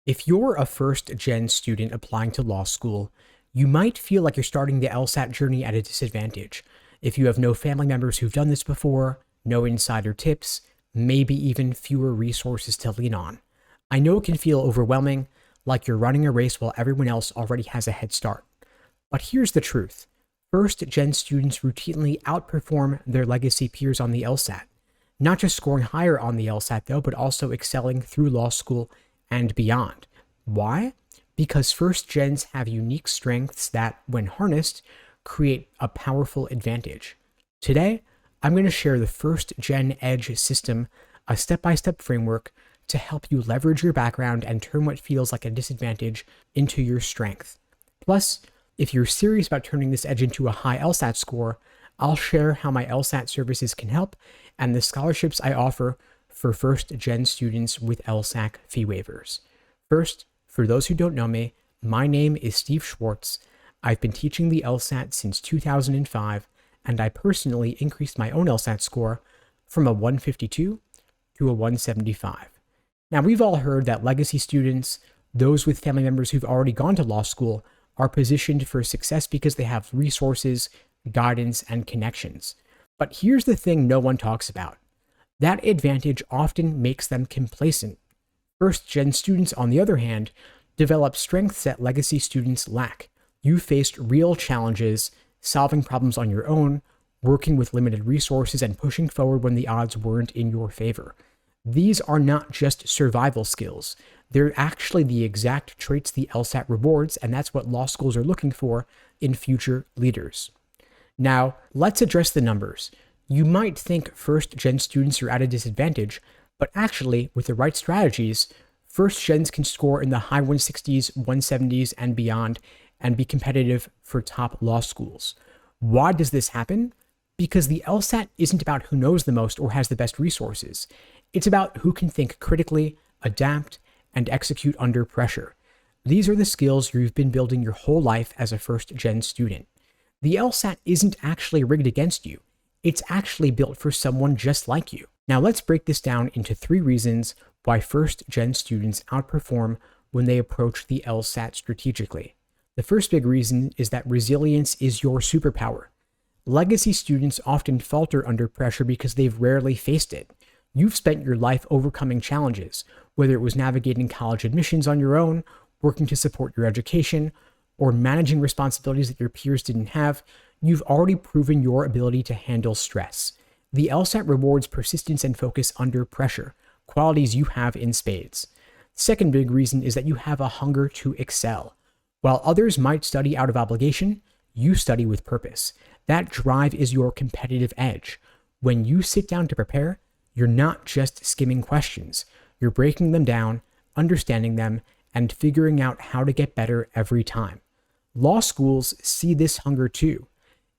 If you're a first-gen student applying to law school, you might feel like you're starting the LSAT journey at a disadvantage. If you have no family members who've done this before, no insider tips, maybe even fewer resources to lean on. I know it can feel overwhelming, like you're running a race while everyone else already has a head start. But here's the truth. First-gen students routinely outperform their legacy peers on the LSAT. Not just scoring higher on the LSAT though, but also excelling through law school and beyond. Why? Because first gens have unique strengths that, when harnessed, create a powerful advantage. Today, I'm going to share the first gen edge system, a step-by-step framework to help you leverage your background and turn what feels like a disadvantage into your strength. Plus, if you're serious about turning this edge into a high LSAT score, I'll share how my LSAT services can help and the scholarships I offer for first-gen students with LSAC fee waivers. First, for those who don't know me, my name is Steve Schwartz. I've been teaching the LSAT since 2005, and I personally increased my own LSAT score from a 152 to a 175. Now, we've all heard that legacy students, those with family members who've already gone to law school, are positioned for success because they have resources, guidance, and connections. But here's the thing no one talks about. That advantage often makes them complacent. First-gen students, on the other hand, develop strengths that legacy students lack. You faced real challenges, solving problems on your own, working with limited resources, and pushing forward when the odds weren't in your favor. These are not just survival skills. They're actually the exact traits the LSAT rewards, and that's what law schools are looking for in future leaders. Now, let's address the numbers. You might think first-gen students are at a disadvantage, but actually, with the right strategies, first-gens can score in the high 160s, 170s, and beyond, and be competitive for top law schools. Why does this happen? Because the LSAT isn't about who knows the most or has the best resources. It's about who can think critically, adapt, and execute under pressure. These are the skills you've been building your whole life as a first-gen student. The LSAT isn't actually rigged against you. It's actually built for someone just like you. Now let's break this down into 3 reasons why first-gen students outperform when they approach the LSAT strategically. The first big reason is that resilience is your superpower. Legacy students often falter under pressure because they've rarely faced it. You've spent your life overcoming challenges, whether it was navigating college admissions on your own, working to support your education, or managing responsibilities that your peers didn't have. You've already proven your ability to handle stress. The LSAT rewards persistence and focus under pressure, qualities you have in spades. Second big reason is that you have a hunger to excel. While others might study out of obligation, you study with purpose. That drive is your competitive edge. When you sit down to prepare, you're not just skimming questions. You're breaking them down, understanding them, and figuring out how to get better every time. Law schools see this hunger too.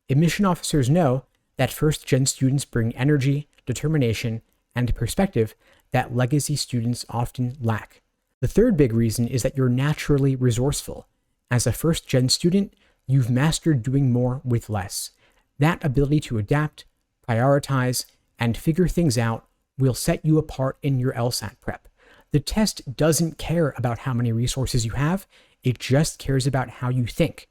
Admission officers know that first-gen students bring energy, determination, and perspective that legacy students often lack. The third big reason is that you're naturally resourceful. As a first-gen student, you've mastered doing more with less. That ability to adapt, prioritize, and figure things out will set you apart in your LSAT prep. The test doesn't care about how many resources you have, it just cares about how you think.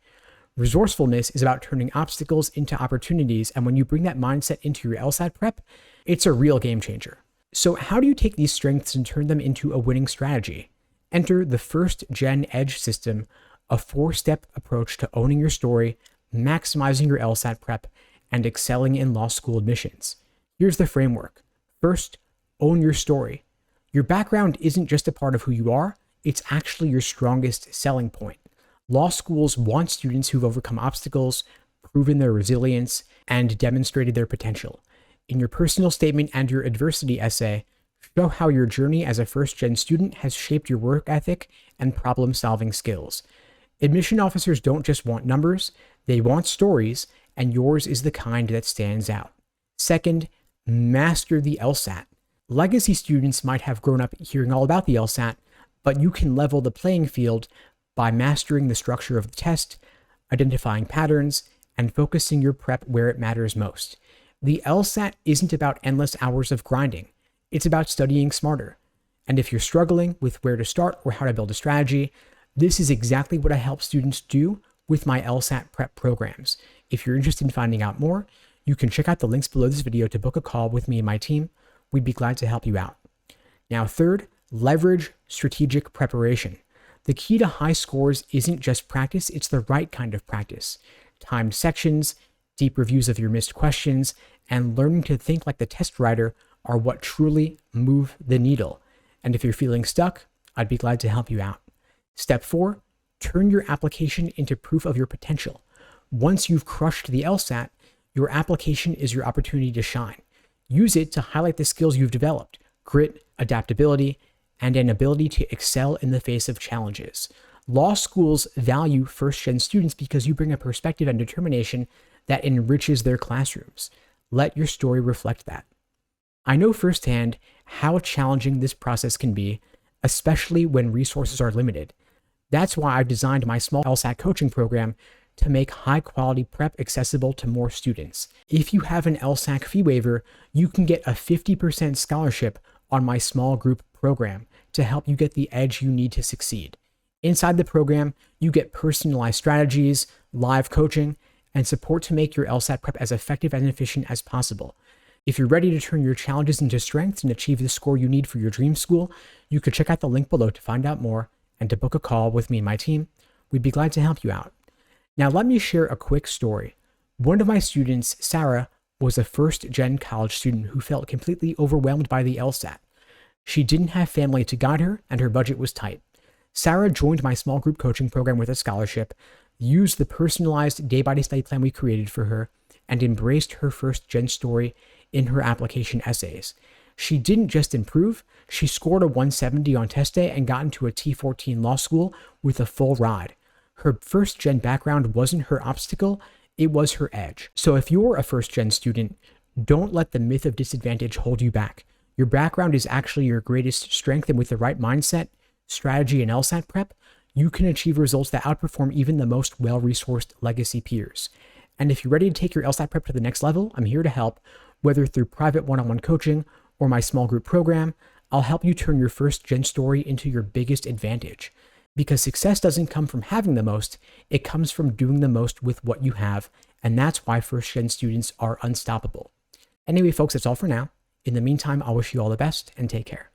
Resourcefulness is about turning obstacles into opportunities, and when you bring that mindset into your LSAT prep, it's a real game changer. So how do you take these strengths and turn them into a winning strategy? Enter the first-gen edge system, a 4-step approach to owning your story, maximizing your LSAT prep, and excelling in law school admissions. Here's the framework. First, own your story. Your background isn't just a part of who you are, it's actually your strongest selling point. Law schools want students who've overcome obstacles, proven their resilience, and demonstrated their potential. In your personal statement and your adversity essay, show how your journey as a first-gen student has shaped your work ethic and problem-solving skills. Admission officers don't just want numbers, they want stories, and yours is the kind that stands out. Second, master the LSAT. Legacy students might have grown up hearing all about the LSAT, but you can level the playing field by mastering the structure of the test, identifying patterns, and focusing your prep where it matters most. The LSAT isn't about endless hours of grinding. It's about studying smarter. And if you're struggling with where to start or how to build a strategy, this is exactly what I help students do with my LSAT prep programs. If you're interested in finding out more, you can check out the links below this video to book a call with me and my team. We'd be glad to help you out. Now, third, leverage strategic preparation. The key to high scores isn't just practice, it's the right kind of practice. Timed sections, deep reviews of your missed questions, and learning to think like the test writer are what truly move the needle. And if you're feeling stuck, I'd be glad to help you out. Step 4, turn your application into proof of your potential. Once you've crushed the LSAT, your application is your opportunity to shine. Use it to highlight the skills you've developed: grit, adaptability, and an ability to excel in the face of challenges. Law schools value first-gen students because you bring a perspective and determination that enriches their classrooms. Let your story reflect that. I know firsthand how challenging this process can be, especially when resources are limited. That's why I've designed my small LSAT coaching program to make high-quality prep accessible to more students. If you have an LSAC fee waiver, you can get a 50% scholarship on my small group program to help you get the edge you need to succeed. Inside the program, you get personalized strategies, live coaching, and support to make your LSAT prep as effective and efficient as possible. If you're ready to turn your challenges into strengths and achieve the score you need for your dream school, you could check out the link below to find out more and to book a call with me and my team. We'd be glad to help you out. Now, let me share a quick story. One of my students, Sarah, was a first-gen college student who felt completely overwhelmed by the LSAT. She didn't have family to guide her, and her budget was tight. Sarah joined my small group coaching program with a scholarship, used the personalized day-by-day study plan we created for her, and embraced her first-gen story in her application essays. She didn't just improve, she scored a 170 on test day and got into a T14 law school with a full ride. Her first-gen background wasn't her obstacle, it was her edge. So if you're a first-gen student, don't let the myth of disadvantage hold you back. Your background is actually your greatest strength, and with the right mindset, strategy, and LSAT prep, you can achieve results that outperform even the most well-resourced legacy peers. And if you're ready to take your LSAT prep to the next level, I'm here to help, whether through private one-on-one coaching or my small group program. I'll help you turn your first-gen story into your biggest advantage. Because success doesn't come from having the most, it comes from doing the most with what you have, and that's why first-gen students are unstoppable. Anyway, folks, that's all for now. In the meantime, I'll wish you all the best and take care.